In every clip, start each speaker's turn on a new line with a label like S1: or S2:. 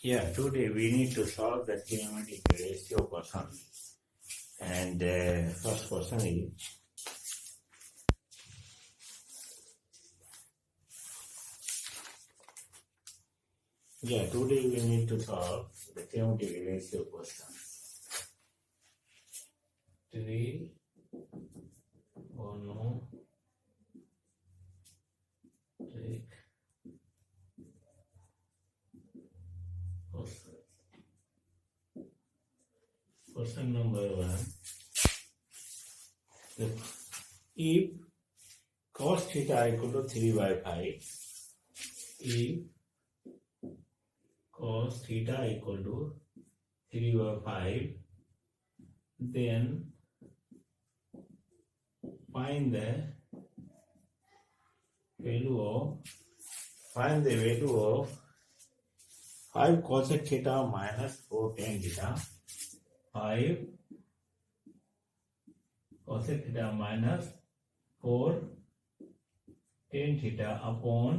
S1: Yeah, today we need to solve the kinematic ratio question. And first question is, today we need to solve the kinematic ratio question. 3, 1, take question number 1. If cos theta equal to 3 by 5, if cos theta equal to 3 by 5, then find the value of 5 cosec theta minus 4 tan theta. 5 cosec theta minus 4 tan theta upon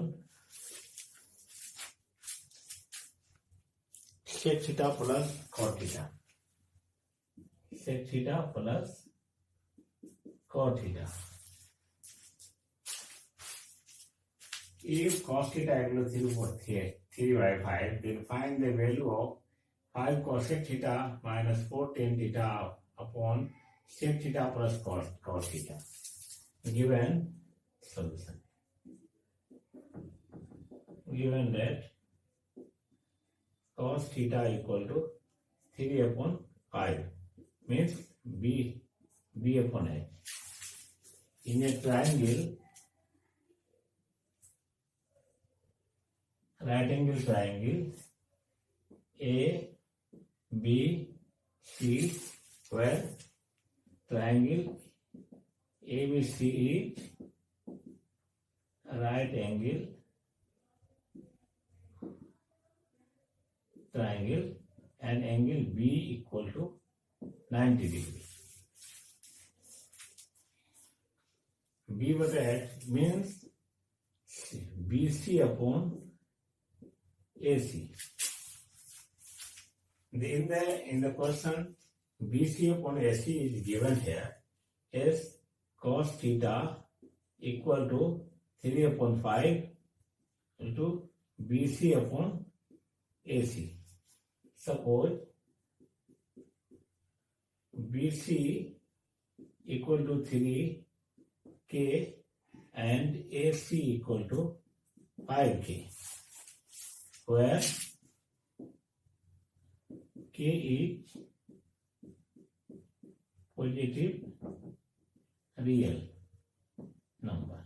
S1: sec theta plus cot theta. Sec theta plus cot theta. If cos theta equal to 3 by 5, then find the value of 5 cosec theta minus 4 tan theta upon sec theta plus cot theta. Given solution. Given that cos theta equal to 3 upon 5 means b upon h. In a triangle, right angle triangle A, B, C, where triangle ABC is right angle triangle and angle B equal to 90 degree. B by that means BC upon AC. In the question, BC upon AC is given here as cos theta equal to 3 upon 5 into BC upon AC. Suppose BC equal to 3K and AC equal to 5K, where K is positive real number.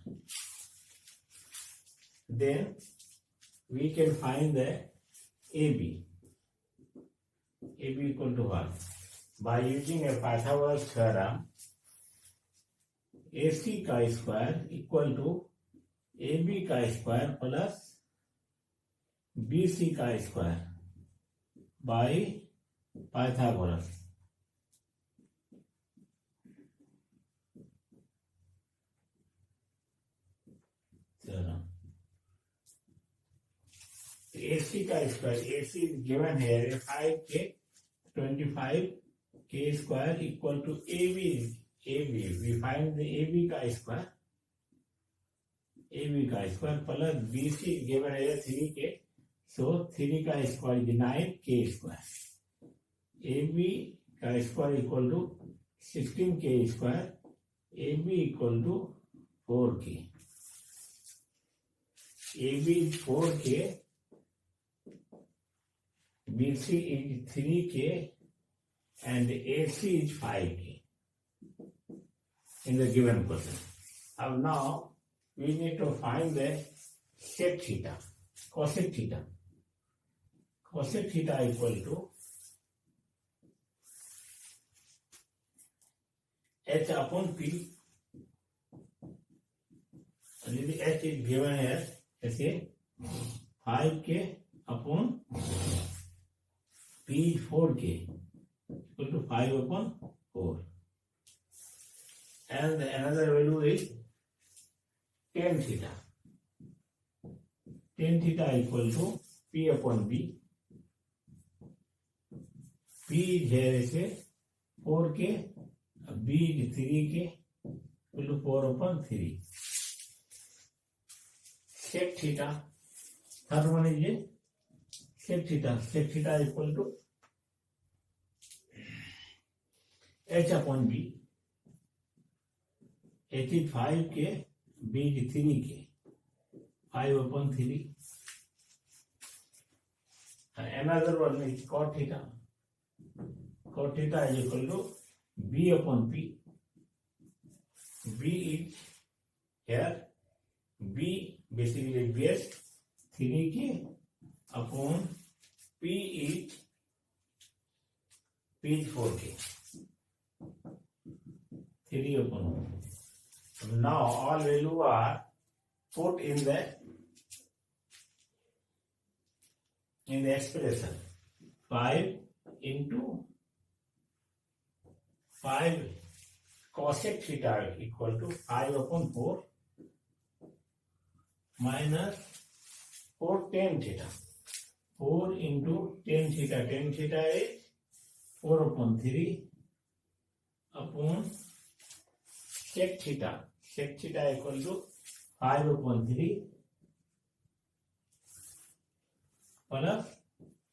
S1: Then we can find the AB. AB equal to what? By using a Pythagoras theorem, AC chi square equal to AB chi square plus BC chi square by Pythagoras. Theorem. AC chi square, AC is given here 5K, 25K square equal to AB. We find the AB chi square. AB chi square plus BC given here 3K. So 3 chi square is 9K square. AB chi square equal to 16K square. AB equal to 4K. AB is 4K. BC is 3K and AC is 5K in the given question. Now we need to find the sec theta, cosec theta. Cosec theta equal to H upon P. And H is given here as a 5K upon P is 4K equal to 5 upon 4. And another value is tan theta. Tan theta equal to P upon B. P is here is a 4K, B is 3K, equal to 4 upon 3. Sec theta, third one is a sec theta equal to H upon B. H is 5K, B is 3K, 5 upon 3. And another one is cot theta. Cot theta is equal to B upon P. B is here, B basically base 3K upon P is 4K. 3 upon 1. Now all value are put in the expression. 5 into 5 cosec theta equal to 5 upon 4 minus 4 tan theta. 4 into tan theta. Tan theta is 4 upon 3 upon sec theta. Sec theta equal to 5 upon 3 plus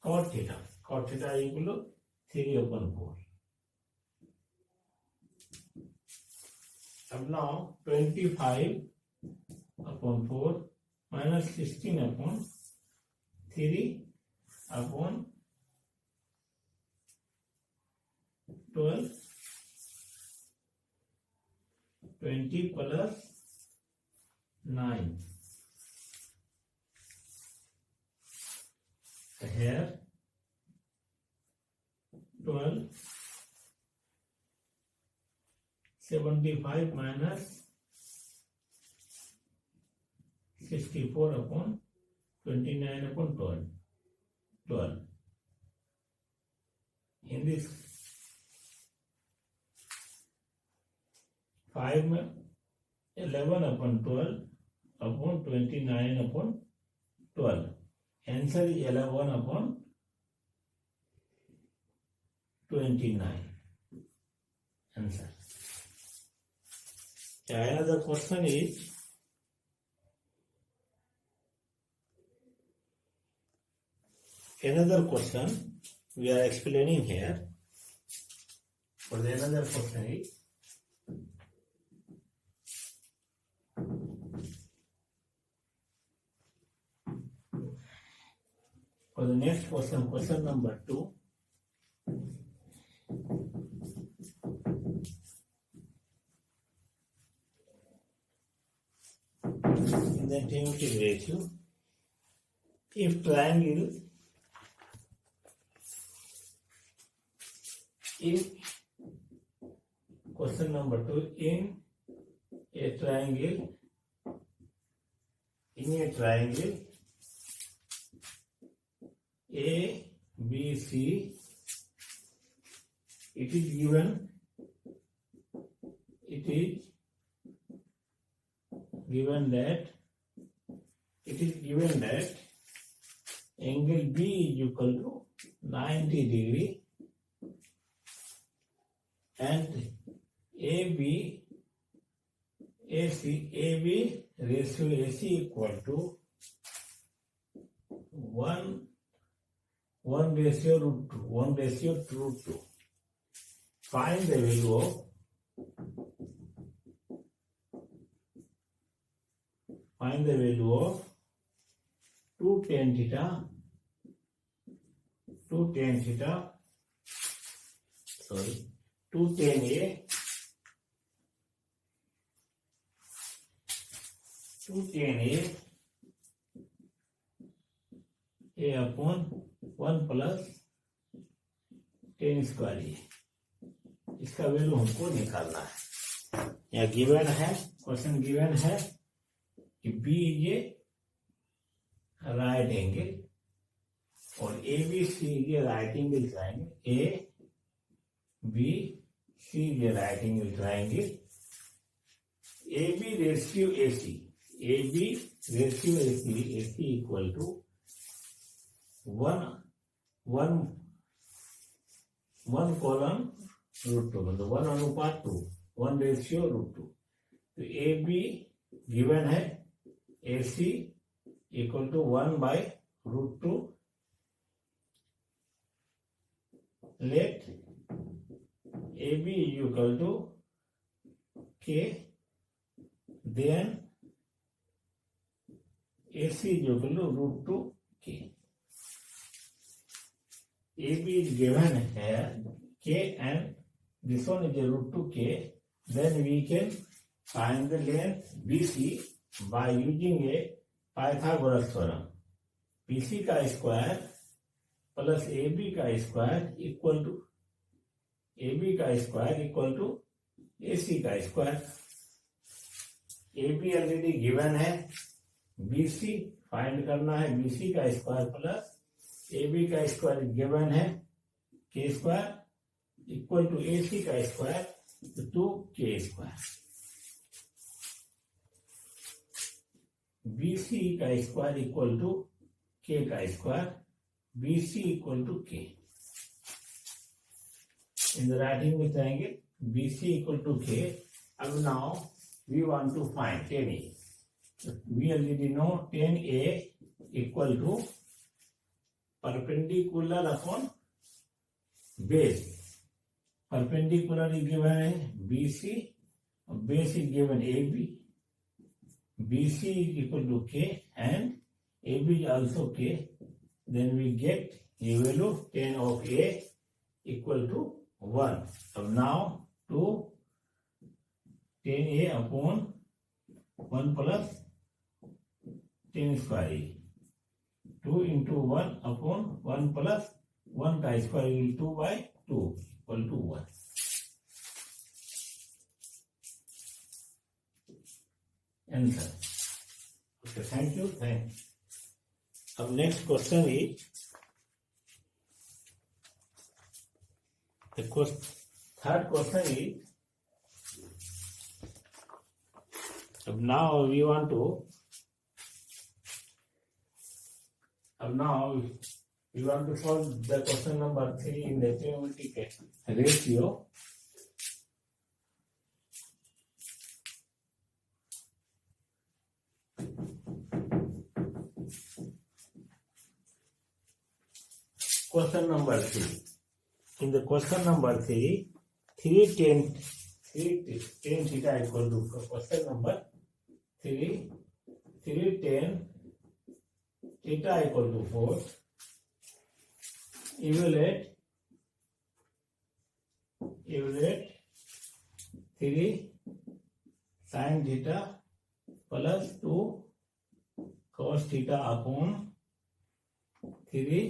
S1: cot theta. Cot theta equal to 3 upon 4. Now 25 upon 4 minus 16 upon 3 upon 12. 20 plus 9. Here 12. 75 minus 64 upon 29 upon 12. In this 5 11 upon 12 upon 29 upon 12. Answer is 11 upon 29. Answer. Another question is we are explaining here. For the another question is for the next question, question number 2. In the geometric ratio, if triangle in question number 2, in a triangle A, B, C, it is given that angle B is equal to 90 degree and AB ratio AC equal to 1 ratio root 2, 1 ratio to root 2. Find the value of 2 tan theta, 2 tan A upon 1 plus tan square ए. इसका value हमको निकालना है. यहाँ given है, question given है कि B ये right angle और ए बी सी ये right angle triangle, A B C ये right angle triangle, A B ratio A C equal to 1 1 colon √2 मतलब 1:2 1 रेशियो √2। तो ए बी गिवन है A C equal to 1/√2। Let A B is equal to K, then A C is equal to √2 K. A B is given here k and this one is √2 k. Then we can find the length BC by using a Pythagoras theorem. BC का square plus AB का square equal to AB का square equal to AC का square. AB already given है, BC find करना है, BC का square plus AB का square given है के स्क्वायर इक्वल टू AC का स्क्वायर तो 2k स्क्वायर। BC का स्क्वायर इक्वल टू k का square, BC equal to k। In the writing में चाहेंगे BC इक्वल टू k। अब now we want to find 10a। We already know 10a equal to perpendicular upon base. Perpendicular is given है BC, base is given AB। BC is equal to k and AB is also k. Then we get a value 10 of A equal to 1. So now 2 10A upon 1 plus 10 square A. 2 into 1 upon 1 plus 1 का square will 2/2 equal to 1. Answer. Okay, thank you. Thanks. Our next question is third question is now we want to solve the question number 3 in the geometric ratio. Question number 3. In the question number 3, 3 tan theta equal to question number 3 tan theta equal to 4. Evaluate 3 sin theta plus 2 cos theta upon 3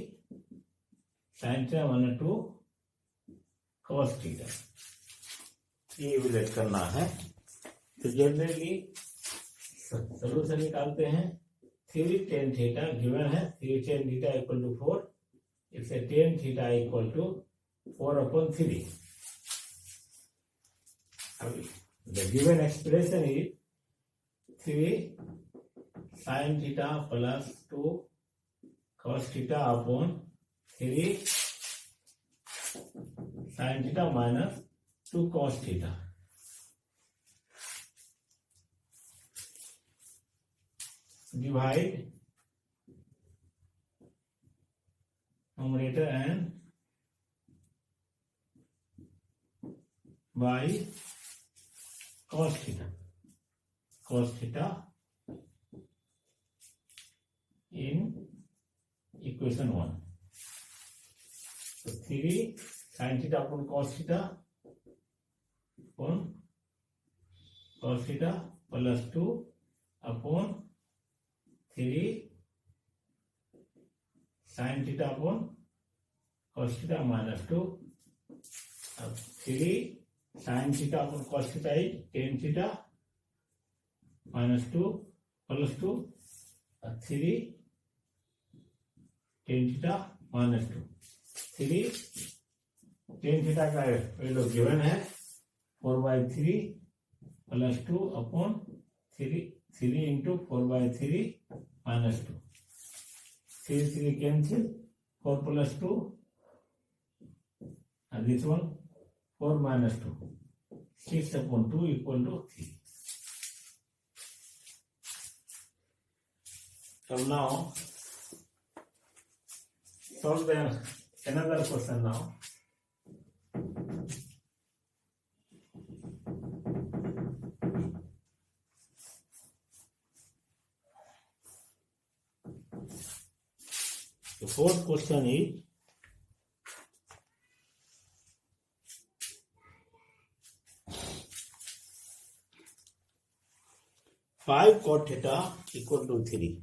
S1: sin theta minus 2 cos theta। ये evaluate करना है। तो generally solution निकालते हैं। 3 tan theta given है, 3 tan theta equal to 4, इससे tan theta equal to 4/3। The given expression is 3 sin theta plus 2 cos theta upon 3 sin theta minus 2 cos theta। Divide numerator and by cos theta in equation 1। So 3 sin theta upon cos theta plus 2 upon 3 sin theta upon cos theta minus 2। 3 sin theta upon cos theta is tan theta minus 2 plus 2 3 tan theta minus 2। 3 tan theta का value given है 4/3 plus 2 upon 3 into 4/3 minus 2। 3 cancel, 4 plus 2 and this one 4 minus 2. 6 upon 2 equal to 3. So now solve the another question now. The fourth question is five cot theta equal to 3.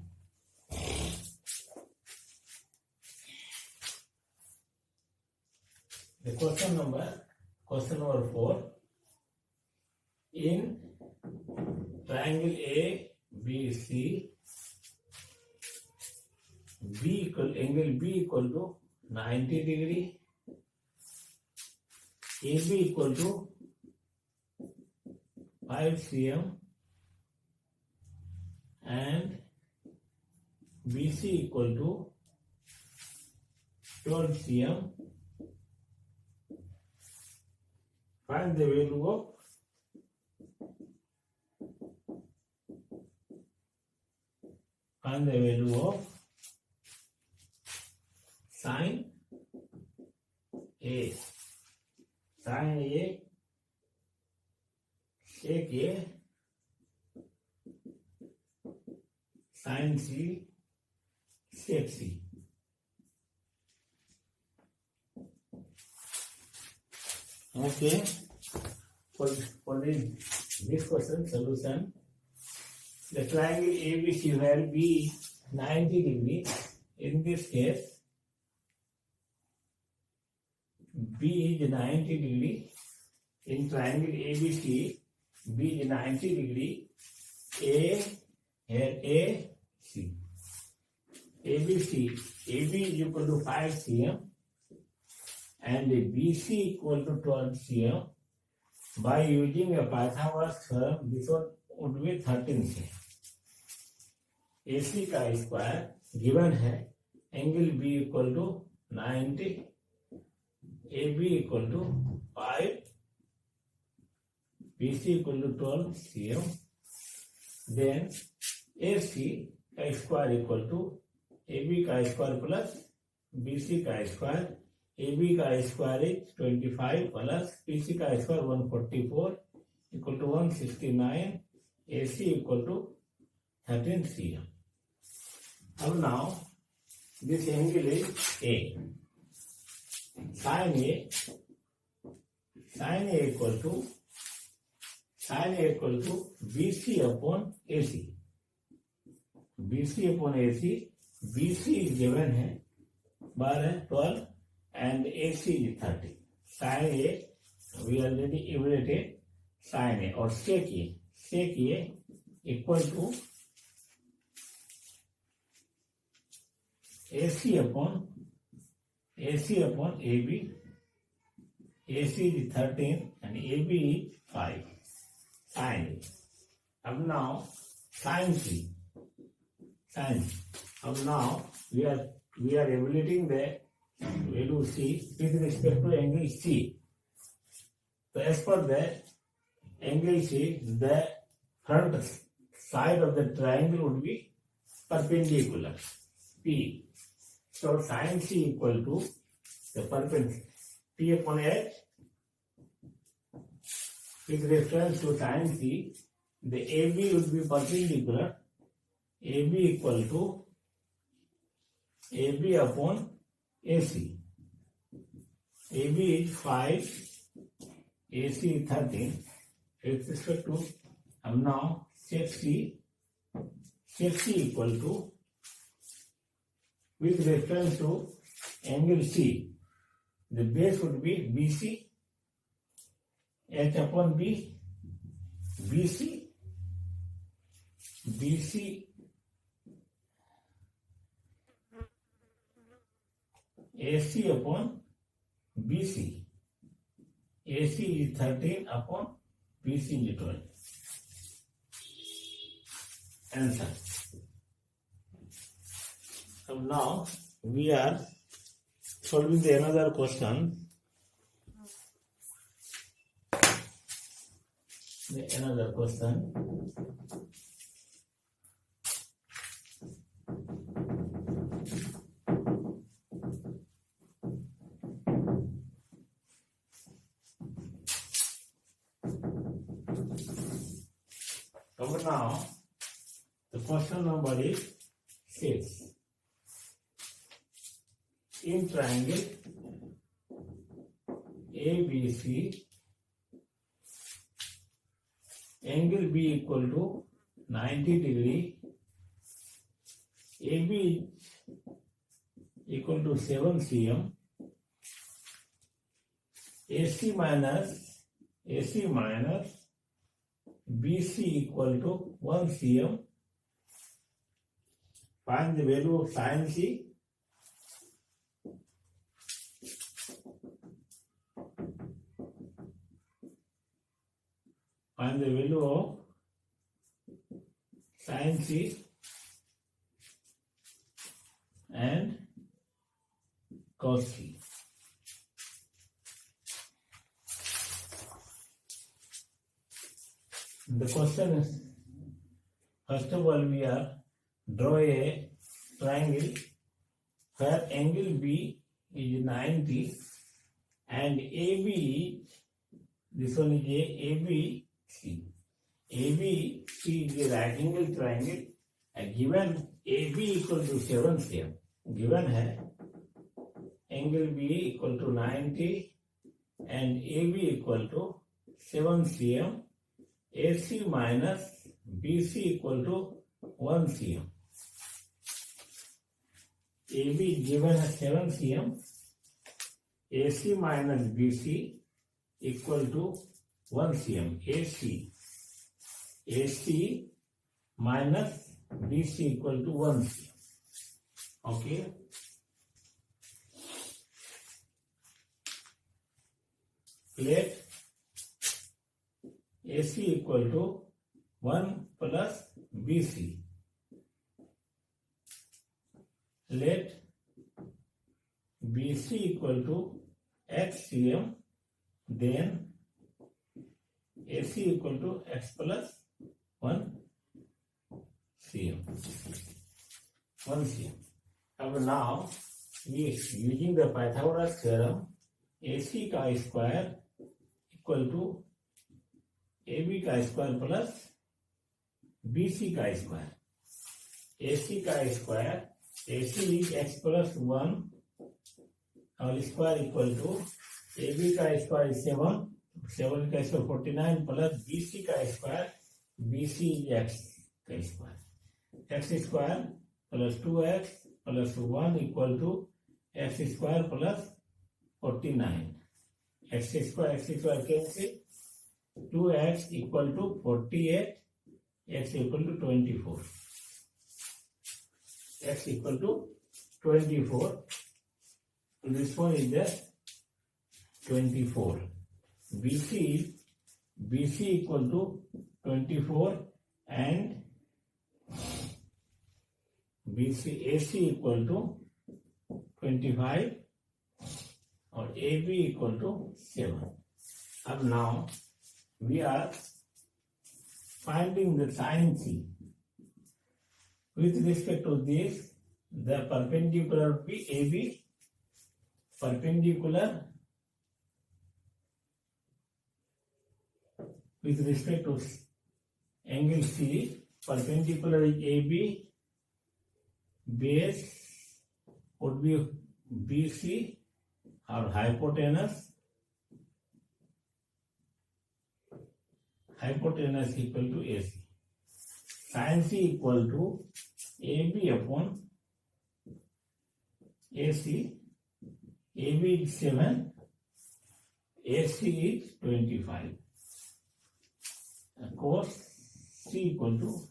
S1: The question number 4. In triangle A, B, C, angle B equal to 90 degree, AB equal to 5 cm and BC equal to 12 cm. Find the value of sin A. Sin A, sec A, sin C, sec C. Okay, for this question solution, the triangle ABC where B 90 degree, in this case B is 90 degree, in triangle ABC B is 90 degree, A, C. AB is equal to 5 cm and BC equal to 12 cm. By using a Pythagoras theorem, this one would be 13 cm. AC का square given है, angle B equal to 90, AB equal to 5, BC equal to 12 cm. Then AC का square equal to AB का square plus BC का square. AB का square is 25 plus BC का square 144 equal to 169. AC equal to 13 cm. अब now this angle is A. Sin A equal to BC upon AC. BC upon AC. BC is given है 12 and AC is 30. Sin A we already evaluated sin A और sec A equal to AC upon AB. AC is 13 and AB is 5. Sin. अब now sin C. अब now we are evaluating the value C with respect to angle C. So as per the angle C, the front side of the triangle would be perpendicular P. So sin C equal to the perpendicular P upon H. With reference to sin C, the AB would be perpendicular. AB equal to AB upon AC. AB is 5, AC is 13. With respect to, now sec C equal to, with reference to angle C, the base would be BC, H upon B, BC, AC upon BC. AC is 13 upon BC is 12. Answer. So now we are solving the another question. another question. So now the question number is 6. In triangle ABC, angle B equal to 90 degree, AB equal to 7 cm, AC minus BC equal to 1 cm. Find the value of sin C. Find the value of sin C and cos C. The question is, first of all, we are draw a triangle where angle B is 90 and AB is, this one is ABC. ABC is a right angle triangle and given AB equal to 7 cm. Given है angle B equal to 90 and AB equal to 7 cm. AC minus BC equal to 1 cm. AB given as 7 cm. AC minus BC equal to 1 cm. AC minus BC equal to 1 cm. Okay. Let AC equal to 1 plus BC. Let BC equal to x cm, then AC equal to x plus 1 cm. 1 cm. Now we using the Pythagoras theorem, AC का square equal to AB का square plus BC का square. AC का square, AC is x plus 1 और square equal to AB का square 7, 7 का square 49 plus BC का square, BC is x का square. x square plus 2x plus 1 equal to x square plus 49. x square cancel, 2x equal to 48, x equal to 24. X equal to 24. This one is the 24. BC equal to 24 and AC equal to 25 or AB equal to 7. Up now we are finding the sin C. With respect to this, the perpendicular would be AB, perpendicular with respect to angle C, perpendicular is AB, base would be BC or hypotenuse equal to AC. Sin C equal to AB upon AC. AB is 7, AC is 25. Cos C equal to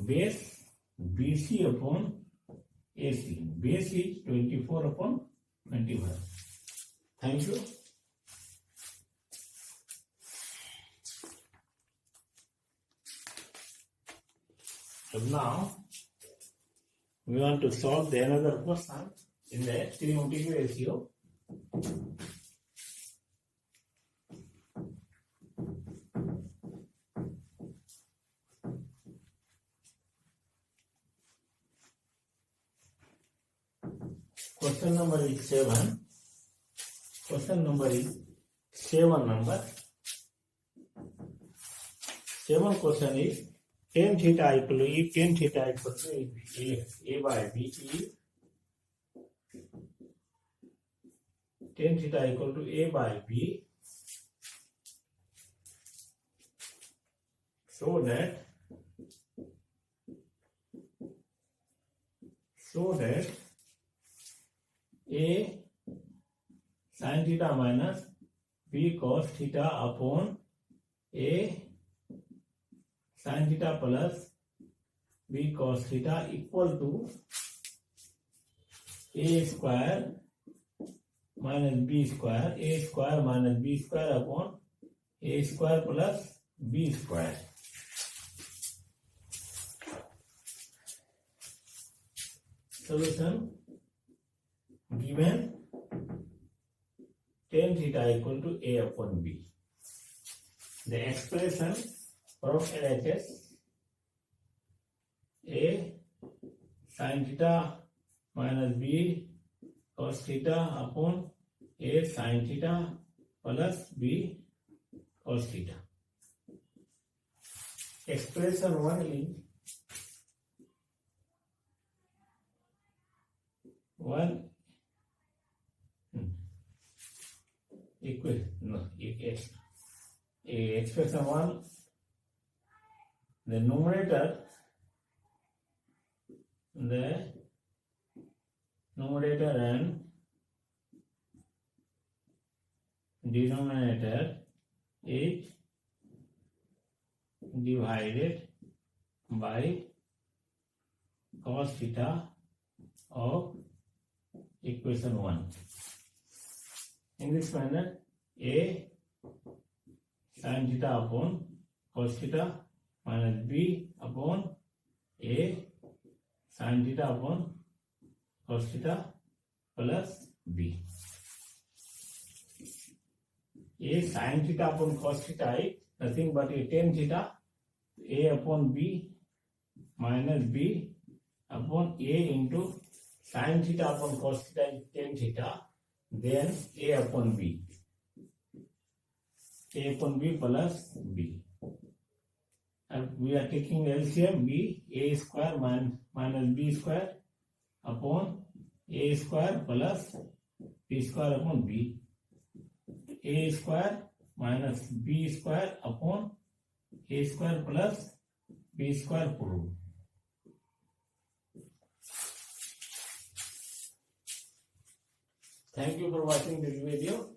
S1: base BC upon AC. Base is 24 upon 25. Thank you. So now we want to solve the another question in the trigonometric ratio. Question number is 7. Question number is 7 number. 7 question is tan theta equal to if tan theta equal to a by b is tan theta equal to a by b, so that a sin theta minus b cos theta upon a sin theta plus b cos theta equal to a square minus b square, a square minus b square upon a square plus b square. Solution: given tan theta equal to a upon b, the expression from LHS a sin theta minus b cos theta upon a sin theta plus b cos theta. Expression 1 is 1 expression 1, the numerator and denominator is divided by cos theta of equation 1. In this manner, a sin theta upon cos theta minus b upon a sin theta upon cos theta plus b. A sin theta upon cos theta is nothing but a tan theta, a upon b minus b upon a into sin theta upon cos theta is tan theta, then a upon b plus b. And we are taking LCM, b, a square minus b square upon a square plus b square upon b, a square minus b square upon a square plus b square proved. Thank you for watching this video.